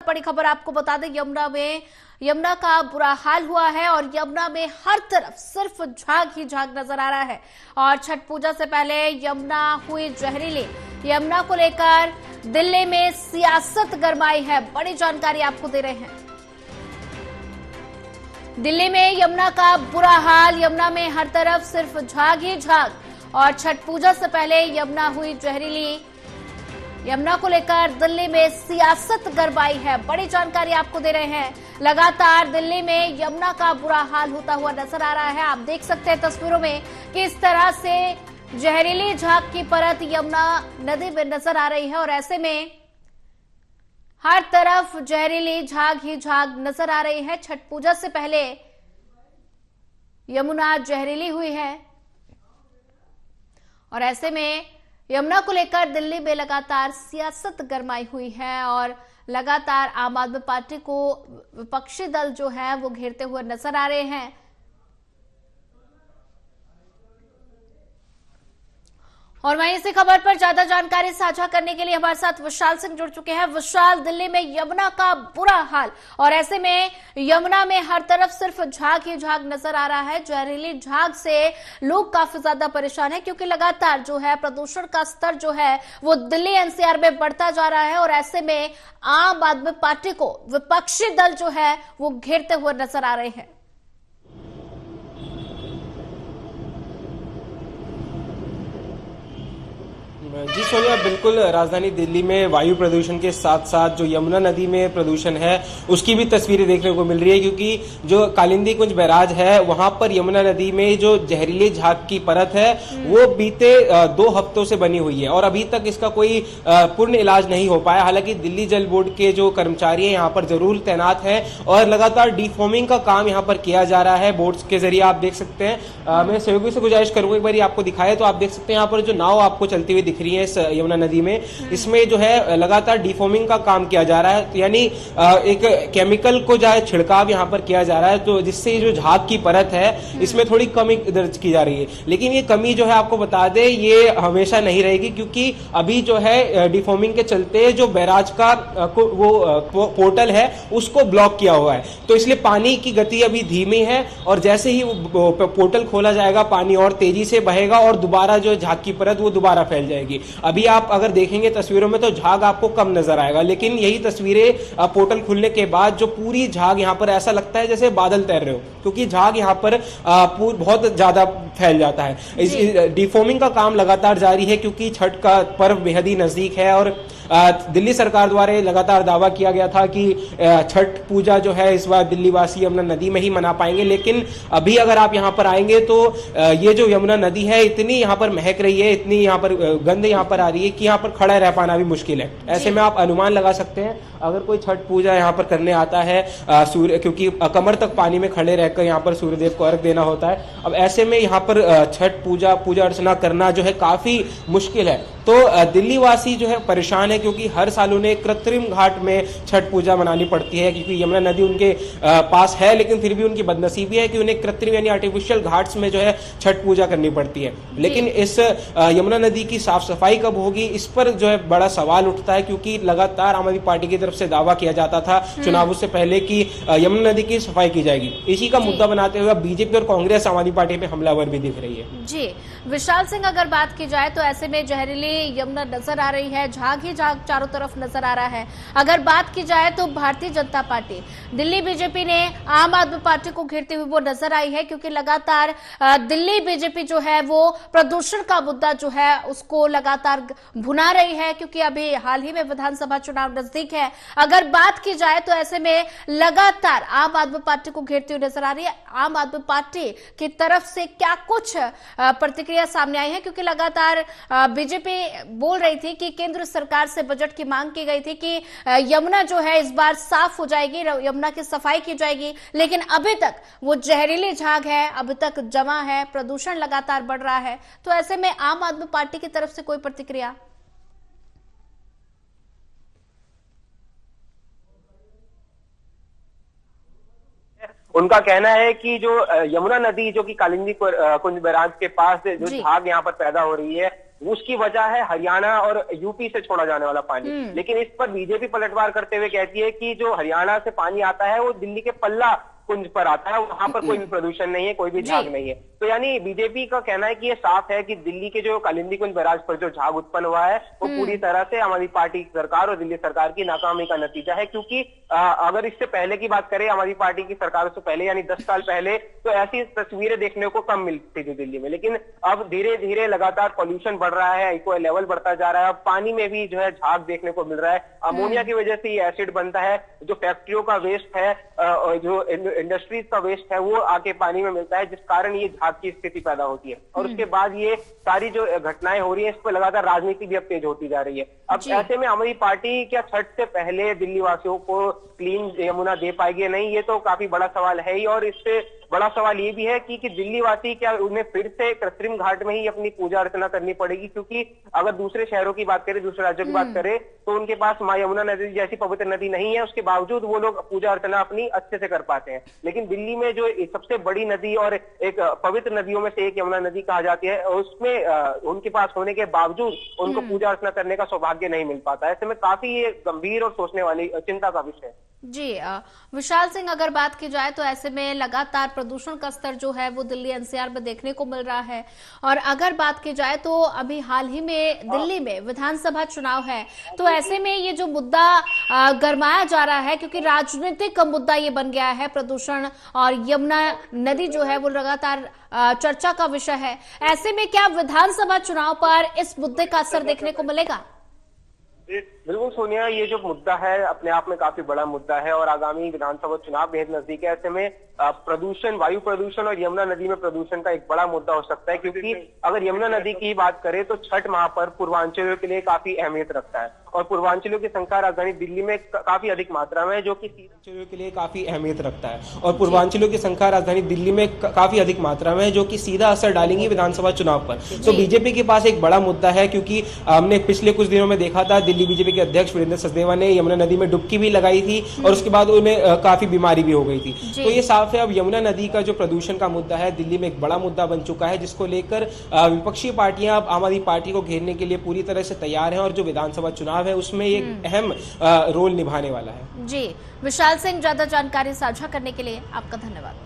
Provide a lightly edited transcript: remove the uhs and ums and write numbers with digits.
बड़ी खबर आपको बता दें, यमुना का बुरा हाल हुआ है और यमुना में हर तरफ सिर्फ झाग ही झाग नजर आ रहा है। और छठ पूजा से पहले यमुना हुई जहरीली। यमुना को लेकर दिल्ली में सियासत गरमाई है, बड़ी जानकारी आपको दे रहे हैं। दिल्ली में यमुना का बुरा हाल, यमुना में हर तरफ सिर्फ झाग ही झाग और छठ पूजा से पहले यमुना हुई जहरीली। यमुना को लेकर दिल्ली में सियासत गरमाई है, बड़ी जानकारी आपको दे रहे हैं। लगातार दिल्ली में यमुना का बुरा हाल होता हुआ नजर आ रहा है। आप देख सकते हैं तस्वीरों में कि इस तरह से जहरीली झाग की परत यमुना नदी में नजर आ रही है और ऐसे में हर तरफ जहरीली झाग ही झाग नजर आ रही है। छठ पूजा से पहले यमुना जहरीली हुई है और ऐसे में यमुना को लेकर दिल्ली में लगातार सियासत गरमाई हुई है और लगातार आम आदमी पार्टी को विपक्षी दल जो है वो घेरते हुए नजर आ रहे हैं। और वहीं इसी खबर पर ज्यादा जानकारी साझा करने के लिए हमारे साथ विशाल सिंह जुड़ चुके हैं। विशाल, दिल्ली में यमुना का बुरा हाल और ऐसे में यमुना में हर तरफ सिर्फ झाग ही झाग नजर आ रहा है। जहरीली झाग से लोग काफी ज्यादा परेशान हैं क्योंकि लगातार जो है प्रदूषण का स्तर जो है वो दिल्ली एनसीआर में बढ़ता जा रहा है और ऐसे में आम आदमी पार्टी को विपक्षी दल जो है वो घेरते हुए नजर आ रहे हैं। जी सोनिया, बिल्कुल राजधानी दिल्ली में वायु प्रदूषण के साथ साथ जो यमुना नदी में प्रदूषण है उसकी भी तस्वीरें देखने को मिल रही है क्योंकि जो कालिंदी कुंज बैराज है वहां पर यमुना नदी में जो जहरीले झाग की परत है वो बीते 2 हफ्तों से बनी हुई है और अभी तक इसका कोई पूर्ण इलाज नहीं हो पाया। हालांकि दिल्ली जल बोर्ड के जो कर्मचारी हैं यहाँ पर जरूर तैनात हैं और लगातार डिफॉर्मिंग का काम यहाँ पर किया जा रहा है बोर्ड्स के जरिए। आप देख सकते हैं, मैं सहयोगी से गुजारिश करूंगा एक बार आपको दिखाए तो आप देख सकते हैं यहाँ पर जो नाव आपको चलती हुई दिख रही है इस यमुना नदी में, इसमें जो है लगातार डिफॉर्मिंग का काम किया जा रहा है, यानी एक केमिकल को जो है छिड़काव यहाँ पर किया जा रहा है तो जिससे जो झाग की परत है इसमें थोड़ी कमी दर्ज की जा रही है। लेकिन ये कमी जो है आपको बता दें ये हमेशा नहीं रहेगी क्योंकि अभी जो है डिफॉर्मिंग के चलते जो बैराज का वो पोर्टल है उसको ब्लॉक किया हुआ है तो इसलिए पानी की गति अभी धीमी है और जैसे ही वो पोर्टल खोला जाएगा पानी और तेजी से बहेगा और दोबारा जो झाग की परत वो दोबारा फैल जाएगी। अभी आप अगर देखेंगे तस्वीरों में तो झाग आपको कम नजर आएगा, लेकिन यही तस्वीरें पोर्टल खुलने के बाद जो पूरी झाग यहाँ पर ऐसा लगता है जैसे बादल तैर रहे हो क्योंकि झाग यहाँ पर बहुत ज्यादा फैल जाता है। इस डिफॉर्मिंग का काम लगातार जारी है क्योंकि छठ का पर्व बेहद ही नजदीक है और दिल्ली सरकार द्वारा लगातार दावा किया गया था कि छठ पूजा जो है इस बार दिल्ली वासी यमुना नदी में ही मना पाएंगे, लेकिन अभी अगर आप यहाँ पर आएंगे तो ये जो यमुना नदी है इतनी यहाँ पर महक रही है, इतनी यहाँ पर गंध यहाँ पर आ रही है कि यहाँ पर खड़ा रह पाना भी मुश्किल है। ऐसे में आप अनुमान लगा सकते हैं अगर कोई छठ पूजा यहाँ पर करने आता है सूर्य, क्योंकि कमर तक पानी में खड़े रहकर यहाँ पर सूर्यदेव को अर्घ देना होता है, अब ऐसे में यहाँ पर छठ पूजा अर्चना करना जो है काफी मुश्किल है। तो दिल्ली वासी जो है परेशान है क्योंकि हर साल उन्हें कृत्रिम घाट में छठ पूजा मनानी पड़ती है क्योंकि यमुना नदी उनके पास है, लेकिन फिर भी उनकी बदनसीबी है कि उन्हें कृत्रिम यानी आर्टिफिशियल घाट्स में जो है छठ पूजा करनी पड़ती है। लेकिन इस यमुना नदी की साफ सफाई कब होगी इस पर जो है बड़ा सवाल उठता है क्योंकि लगातार आम आदमी पार्टी की तरफ से दावा किया जाता था चुनावों से पहले कि यमुना नदी की सफाई की जाएगी। इसी का मुद्दा बनाते हुए बीजेपी और कांग्रेस आम आदमी पार्टी पे हमलावर भी दिख रही है। जी विशाल सिंह, अगर बात की जाए तो ऐसे में जहरीली यमुना नजर आ रही है, झाग ही झाग चारों तरफ नजर आ रहा है। अगर बात की जाए तो भारतीय जनता पार्टी, दिल्ली बीजेपी ने आम आदमी पार्टी को घेरते हुए वो नजर आई है क्योंकि लगातार दिल्ली बीजेपी जो है वो प्रदूषण का मुद्दा जो है उसको लगातार भुना रही है क्योंकि अभी हाल ही में विधानसभा चुनाव नजदीक है। अगर बात की जाए तो ऐसे में लगातार आम आदमी पार्टी को घेरती हुई नजर आ रही है। आम आदमी पार्टी की तरफ से क्या कुछ प्रतिक्रिया सामने आई है क्योंकि लगातार बीजेपी बोल रही थी कि केंद्र सरकार से बजट की मांग की गई थी कि यमुना जो है इस बार साफ हो जाएगी, यमुना की सफाई की जाएगी, लेकिन अभी तक वो जहरीली झाग है, अभी तक जमा है, प्रदूषण लगातार बढ़ रहा है। तो ऐसे में आम आदमी पार्टी की तरफ से कोई प्रतिक्रिया? उनका कहना है कि जो यमुना नदी जो कि कालिंदी कुंज बैराज के पास जो झाग यहाँ पर पैदा हो रही है उसकी वजह है हरियाणा और यूपी से छोड़ा जाने वाला पानी। लेकिन इस पर बीजेपी पलटवार करते हुए कहती है कि जो हरियाणा से पानी आता है वो दिल्ली के पल्ला कुंज पर आता है, वहां पर कोई भी प्रदूषण नहीं है, कोई भी झाग नहीं है। तो यानी बीजेपी का कहना है कि ये साफ है कि दिल्ली के जो कालिंदी कुंज बैराज पर जो झाग उत्पन्न हुआ है वो पूरी तरह से आम आदमी पार्टी की सरकार और दिल्ली सरकार की नाकामी का नतीजा है। क्योंकि अगर इससे पहले की बात करें, आम आदमी पार्टी की सरकार से पहले यानी 10 साल पहले, तो ऐसी तस्वीरें देखने को कम मिलती थी दिल्ली में। लेकिन अब धीरे धीरे लगातार पॉल्यूशन बढ़ रहा है, इको लेवल बढ़ता जा रहा है, अब पानी में भी जो है झाग देखने को मिल रहा है। अमोनिया की वजह से ये एसिड बनता है, जो फैक्ट्रियों का वेस्ट है, जो इंडस्ट्रीज का वेस्ट है, वो आके पानी में मिलता है, जिस कारण ये झाग की स्थिति पैदा होती है। और उसके बाद ये सारी जो घटनाएं हो रही है, इस पर लगातार राजनीति भी अब तेज होती जा रही है। अब ऐसे में आम आदमी पार्टी क्या छठ से पहले दिल्ली वासियों को क्लीन यमुना दे पाएगी या नहीं, ये तो काफी बड़ा सवाल है ही। और इससे बड़ा सवाल ये भी है कि दिल्ली वासी क्या उन्हें फिर से कृत्रिम घाट में ही अपनी पूजा अर्चना करनी पड़ेगी? क्योंकि अगर दूसरे शहरों की बात करें, दूसरे राज्यों की बात करें, तो उनके पास मां यमुना नदी जैसी पवित्र नदी नहीं है, उसके बावजूद वो लोग पूजा अर्चना अपनी अच्छे से कर पाते हैं। लेकिन दिल्ली में जो सबसे बड़ी नदी और एक पवित्र नदियों में से एक यमुना नदी कहा जाती है, उसमें उनके पास होने के बावजूद उनको पूजा अर्चना करने का सौभाग्य नहीं मिल पाता। ऐसे में काफी ये गंभीर और सोचने वाली चिंता का विषय है। जी विशाल सिंह, अगर बात की जाए तो ऐसे में लगातार प्रदूषण का स्तर जो है वो दिल्ली एनसीआर में देखने को मिल रहा है। और अगर बात की जाए तो अभी हाल ही में दिल्ली में विधानसभा चुनाव है, तो ऐसे में ये जो मुद्दा गरमाया जा रहा है, क्योंकि राजनीतिक मुद्दा ये बन गया है, प्रदूषण और यमुना नदी जो है वो लगातार चर्चा का विषय है। ऐसे में क्या विधानसभा चुनाव पर इस मुद्दे का असर देखने को मिलेगा? बिल्कुल सोनिया, ये जो मुद्दा है अपने आप में काफी बड़ा मुद्दा है और आगामी विधानसभा चुनाव बेहद नजदीक है। ऐसे में प्रदूषण, वायु प्रदूषण और यमुना नदी में प्रदूषण का एक बड़ा मुद्दा हो सकता है। क्योंकि अगर यमुना नदी की बात करें तो छठ महापर्व पूर्वांचलियों के लिए काफी अहमियत रखता है और पूर्वांचलियों की संख्या राजधानी दिल्ली में काफी अधिक मात्रा में, जो कि पूर्वांचलियों के लिए काफी अहमियत रखता है और पूर्वांचलियों की संख्या राजधानी दिल्ली में काफी अधिक मात्रा में है, जो कि सीधा असर डालेंगी विधानसभा चुनाव पर। तो बीजेपी के पास एक बड़ा मुद्दा है, क्योंकि हमने पिछले कुछ दिनों में देखा था दिल्ली बीजेपी के अध्यक्ष वीरेंद्र सचदेवा ने यमुना नदी में डुबकी भी लगाई थी और उसके बाद उन्हें काफी बीमारी भी हो गई थी। तो ये साफ है, अब यमुना नदी का जो प्रदूषण का मुद्दा है दिल्ली में एक बड़ा मुद्दा बन चुका है, जिसको लेकर विपक्षी पार्टियां अब आम आदमी पार्टी को घेरने के लिए पूरी तरह से तैयार हैं और जो विधानसभा चुनाव है उसमें एक अहम रोल निभाने वाला है। जी विशाल सिंह, ज्यादा जानकारी साझा करने के लिए आपका धन्यवाद।